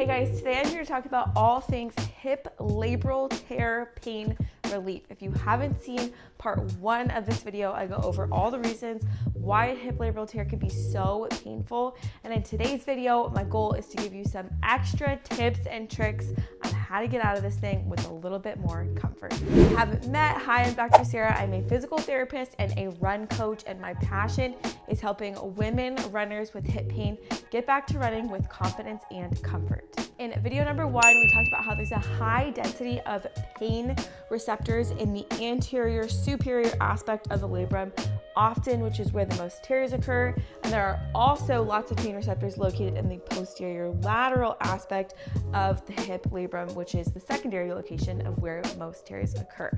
Hey guys, today I'm here to talk about all things hip labral tear pain relief. If you haven't seen part 1 of this video, I go over all the reasons why a hip labral tear can be so painful. And in today's video, my goal is to give you some extra tips and tricks on how to get out of this thing with a little bit more comfort. If you haven't met, hi, I'm Dr. Sarah. I'm a physical therapist and a run coach, and my passion is helping women runners with hip pain get back to running with confidence and comfort. In video number 1, we talked about how there's a high density of pain receptors in the anterior superior aspect of the labrum, often, which is where the most tears occur. And there are also lots of pain receptors located in the posterior lateral aspect of the hip labrum, which is the secondary location of where most tears occur.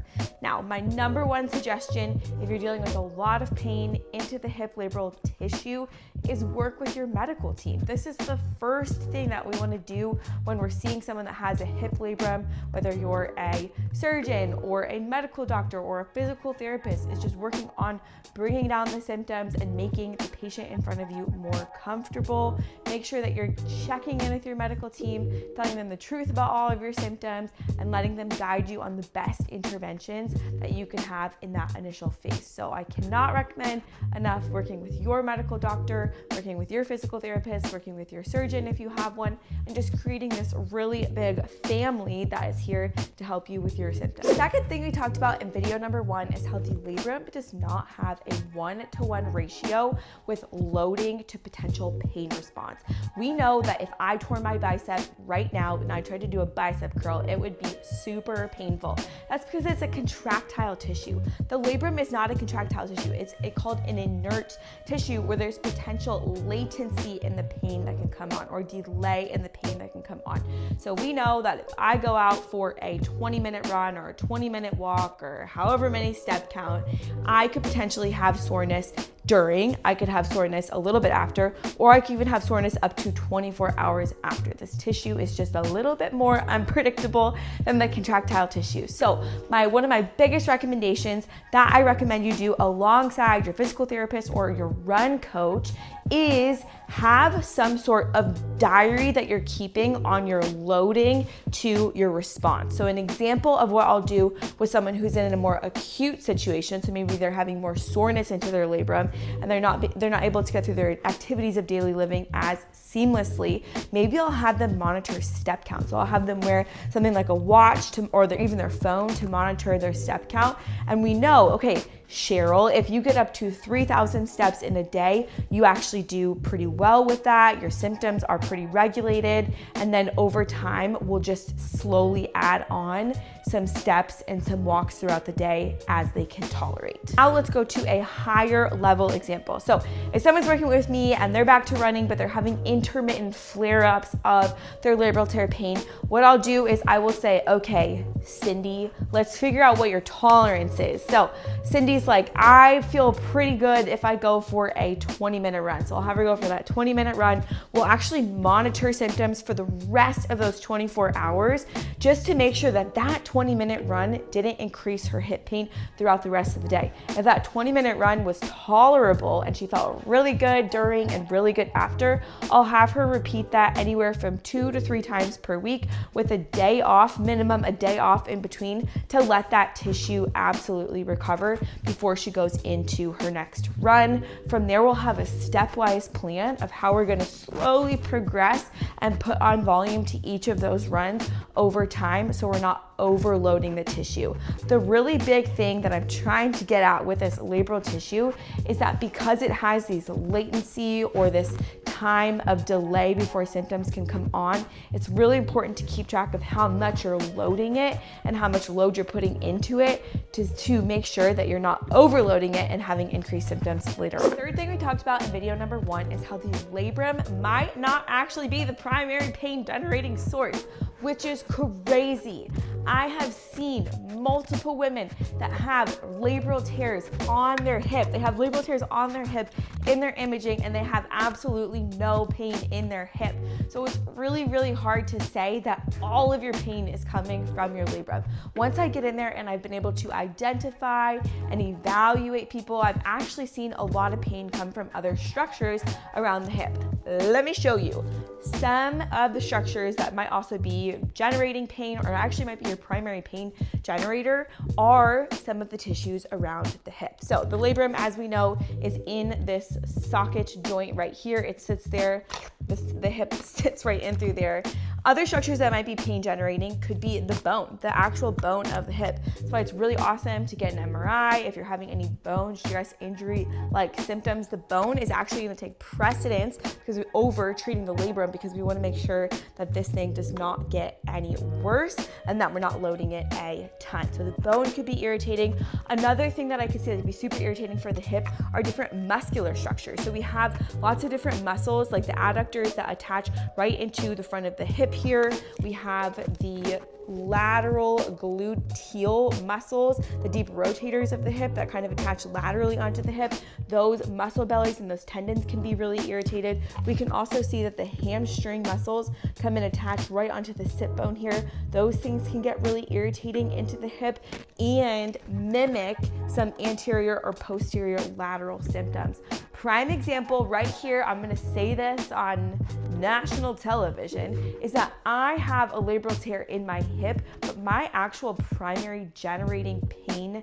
Now, my number 1 suggestion, if you're dealing with a lot of pain into the hip labral tissue, is work with your medical team. This is the first thing that we want to do when we're seeing someone that has a hip labrum, whether you're a surgeon or a medical doctor or a physical therapist, is just working on bringing down the symptoms and making the patient in front of you more comfortable. Make sure that you're checking in with your medical team, telling them the truth about all of your symptoms, and letting them guide you on the best interventions that you can have in that initial phase. So I cannot recommend enough working with your medical doctor, working with your physical therapist, working with your surgeon if you have one, and just creating this really big family that is here to help you with your symptoms. The second thing we talked about in video number 1 is how the labrum does not have a 1-to-1 ratio with loading to potential pain response. We know that if I tore my bicep right now and I tried to do a bicep curl, it would be super painful. That's because it's a contractile tissue. The labrum is not a contractile tissue. It's called an inert tissue where there's potential latency in the pain that can come on, or delay in the pain that can come on. So we know that if I go out for a 20-minute run or a 20-minute walk or however many step count, I could potentially have soreness during, I could have soreness a little bit after, or I could even have soreness up to 24 hours after. This tissue is just a little bit more unpredictable than the contractile tissue. So one of my biggest recommendations that I recommend you do alongside your physical therapist or your run coach is have some sort of diary that you're keeping on your loading to your response. So an example of what I'll do with someone who's in a more acute situation, so maybe they're having more soreness into their labrum and they're not able to get through their activities of daily living as seamlessly, maybe I'll have them monitor step count. So I'll have them wear something like a watch or even their phone to monitor their step count. And we know, okay, Cheryl, if you get up to 3,000 steps in a day, you actually do pretty well with that. Your symptoms are pretty regulated. And then over time, we'll just slowly add on some steps and some walks throughout the day as they can tolerate. Now let's go to a higher level example. So if someone's working with me and they're back to running, but they're having intermittent flare-ups of their labral tear pain, what I'll do is I will say, okay, Cindy, let's figure out what your tolerance is. So Cindy's like, I feel pretty good if I go for a 20-minute run. So I'll have her go for that 20-minute run. We'll actually monitor symptoms for the rest of those 24 hours just to make sure that that 20-minute run didn't increase her hip pain throughout the rest of the day. If that 20-minute run was tolerable and she felt really good during and really good after, I'll have her repeat that anywhere from 2 to 3 times per week with a day off, minimum a day off in between, to let that tissue absolutely recover before she goes into her next run. From there, we'll have a stepwise plan of how we're going to slowly progress and put on volume to each of those runs over time so we're not overloading the tissue. The really big thing that I'm trying to get at with this labral tissue is that because it has these latency or this time of delay before symptoms can come on, it's really important to keep track of how much you're loading it and how much load you're putting into it to make sure that you're not overloading it and having increased symptoms later on. The third thing we talked about in video number 1 is how the labrum might not actually be the primary pain generating source. which is crazy. I have seen multiple women that have labral tears on their hip. They have labral tears on their hip in their imaging, and they have absolutely no pain in their hip. So it's really, really hard to say that all of your pain is coming from your labrum. Once I get in there and I've been able to identify and evaluate people, I've actually seen a lot of pain come from other structures around the hip. Let me show you some of the structures that might also be generating pain, or actually might be your primary pain generator, are some of the tissues around the hip. So the labrum, as we know, is in this socket joint right here. It sits there. The hip sits right in through there. Other structures that might be pain generating could be the bone, the actual bone of the hip. That's why it's really awesome to get an MRI if you're having any bone stress injury like symptoms. The bone is actually going to take precedence because we're over treating the labrum, because we want to make sure that this thing does not get any worse and that we're not loading it a ton. So the bone could be irritating. Another thing that I could see that could be super irritating for the hip are different muscular structures. So we have lots of different muscles, like the adductors that attach right into the front of the hip here. We have the lateral gluteal muscles, the deep rotators of the hip that kind of attach laterally onto the hip. Those muscle bellies and those tendons can be really irritated. We can also see that the hamstring muscles come and attach right onto the sit bone here. Those things can get really irritating into the hip and mimic some anterior or posterior lateral symptoms. Prime example right here, I'm gonna say this on national television, is that I have a labral tear in my hip, but my actual primary generating pain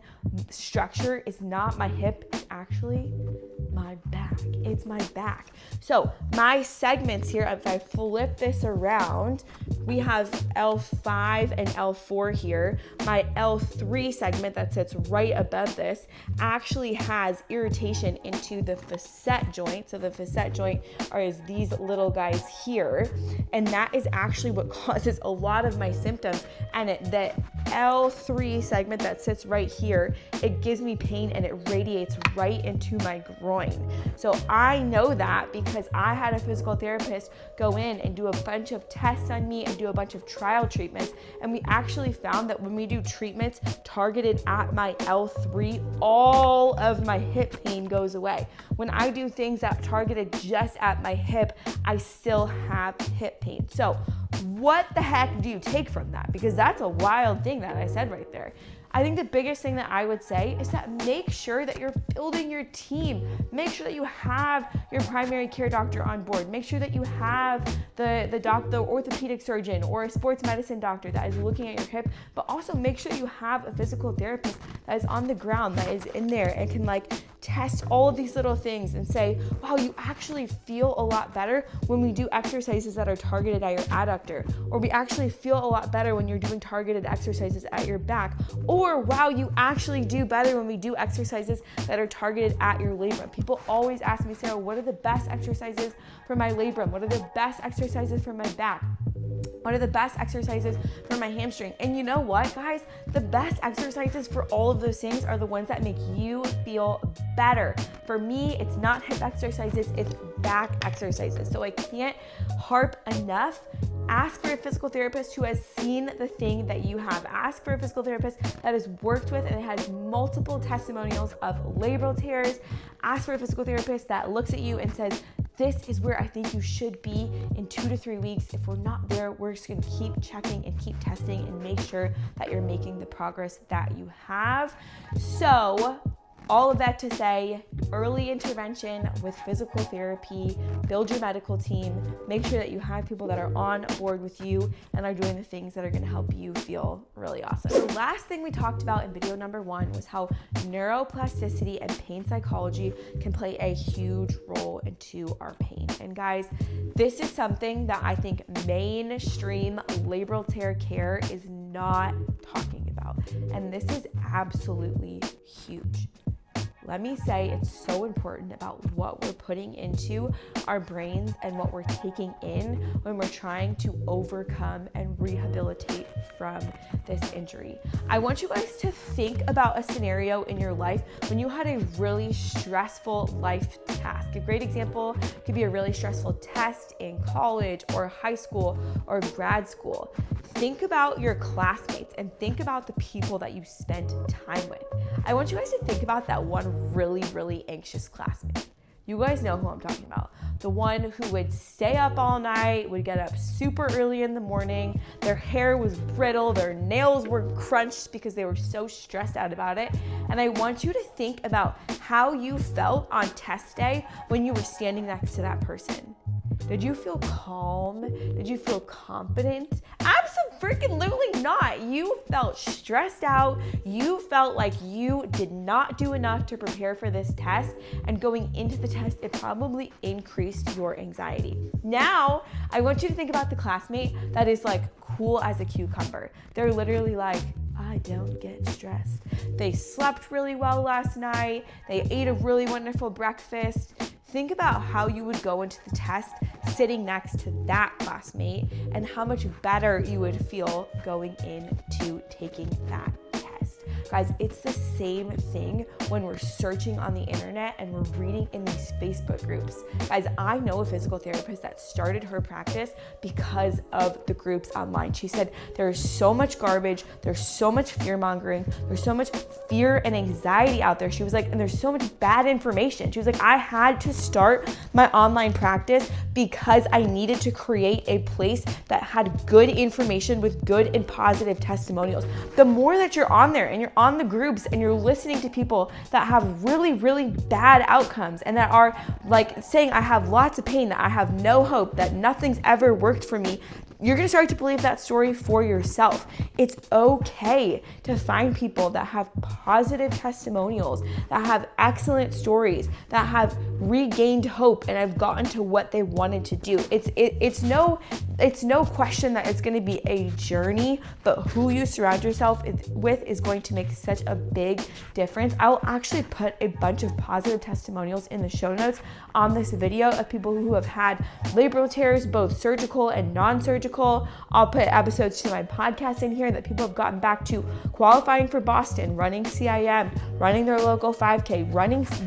structure is not my hip, it's actually my back. It's my back. So my segments here, if I flip this around, we have L5 and L4 here. My L3 segment that sits right above this actually has irritation into the facet joint. So the facet joint is these little guys here, and that is actually what causes a lot of my symptoms. And the L3 segment that sits right here, it gives me pain and it radiates right into my groin. So I know that because I had a physical therapist go in and do a bunch of tests on me and do a bunch of trial treatments, and we actually found that when we do treatments targeted at my L3, all of my hip pain goes away. When I do things that targeted just at my hip, I still have hip pain. So what the heck do you take from that? Because that's a wild thing that I said right there. I think the biggest thing that I would say is that make sure that you're building your team. Make sure that you have your primary care doctor on board. Make sure that you have the orthopedic surgeon or a sports medicine doctor that is looking at your hip, but also make sure you have a physical therapist that is on the ground, that is in there and can test all of these little things and say, wow, you actually feel a lot better when we do exercises that are targeted at your adductor, or we actually feel a lot better when you're doing targeted exercises at your back, or wow, you actually do better when we do exercises that are targeted at your labrum. People always ask me, Sarah, what are the best exercises for my labrum? What are the best exercises for my back? What are the best exercises for my hamstring? And you know what, guys? The best exercises for all of those things are the ones that make you feel better. For me, it's not hip exercises, it's back exercises. So I can't harp enough. Ask for a physical therapist who has seen the thing that you have. Ask for a physical therapist that has worked with and has multiple testimonials of labral tears. Ask for a physical therapist that looks at you and says, this is where I think you should be in 2 to 3 weeks. If we're not there, we're just gonna keep checking and keep testing and make sure that you're making the progress that you have. So all of that to say, early intervention with physical therapy, build your medical team, make sure that you have people that are on board with you and are doing the things that are gonna help you feel really awesome. The last thing we talked about in video number 1 was how neuroplasticity and pain psychology can play a huge role into our pain. And guys, this is something that I think mainstream labral tear care is not talking about. And this is absolutely huge. Let me say it's so important about what we're putting into our brains and what we're taking in when we're trying to overcome and rehabilitate from this injury. I want you guys to think about a scenario in your life when you had a really stressful life task. A great example could be a really stressful test in college or high school or grad school. think about your classmates and think about the people that you spent time with. I want you guys to think about that one really, really anxious classmate. You guys know who I'm talking about. The one who would stay up all night, would get up super early in the morning, their hair was brittle, their nails were crunched because they were so stressed out about it. And I want you to think about how you felt on test day when you were standing next to that person. Did you feel calm? Did you feel confident? Absolutely not. You felt stressed out. You felt like you did not do enough to prepare for this test. And going into the test, it probably increased your anxiety. Now, I want you to think about the classmate that is like cool as a cucumber. They're literally like, I don't get stressed. They slept really well last night. They ate a really wonderful breakfast. Think about how you would go into the test sitting next to that classmate and how much better you would feel going into taking that test. Guys, it's the same thing when we're searching on the internet and we're reading in these Facebook groups. Guys, I know a physical therapist that started her practice because of the groups online. She said there's so much garbage, there's so much fear mongering, there's so much fear and anxiety out there. She was like, and there's so much bad information. She was like, I had to start my online practice because I needed to create a place that had good information with good and positive testimonials. The more that you're on there and you're on the groups and you're listening to people that have really, really bad outcomes and that are like saying, I have lots of pain, that I have no hope, that nothing's ever worked for me, you're gonna start to believe that story for yourself. It's okay to find people that have positive testimonials, that have excellent stories, that have regained hope and have gotten to what they wanted to do. It's no question that it's gonna be a journey, but who you surround yourself with is going to make such a big difference. I will actually put a bunch of positive testimonials in the show notes on this video of people who have had labral tears, both surgical and non-surgical. I'll put episodes to my podcast in here that people have gotten back to qualifying for Boston, running CIM, running their local 5K,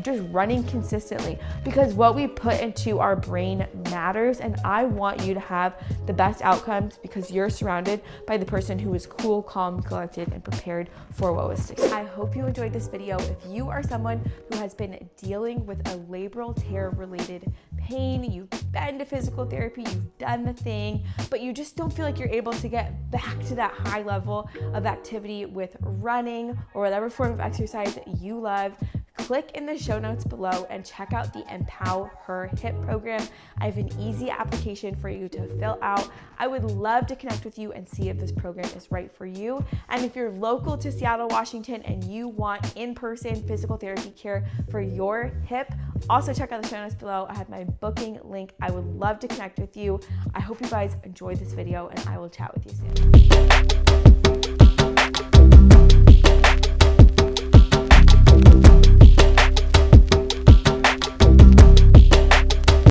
just running consistently, because what we put into our brain matters. And I want you to have the best outcomes because you're surrounded by the person who is cool, calm, collected, and prepared for what was to come. I hope you enjoyed this video. If you are someone who has been dealing with a labral tear related pain, you've been to physical therapy, you've done the thing, but you just don't feel like you're able to get back to that high level of activity with running or whatever form of exercise that you love, click in the show notes below and check out the Empower Her HIP program. I have an easy application for you to fill out. I would love to connect with you and see if this program is right for you. And if you're local to Seattle, Washington, and you want in-person physical therapy care for your hip, also check out the show notes below. I have my booking link. I would love to connect with you. I hope you guys enjoyed this video and I will chat with you soon.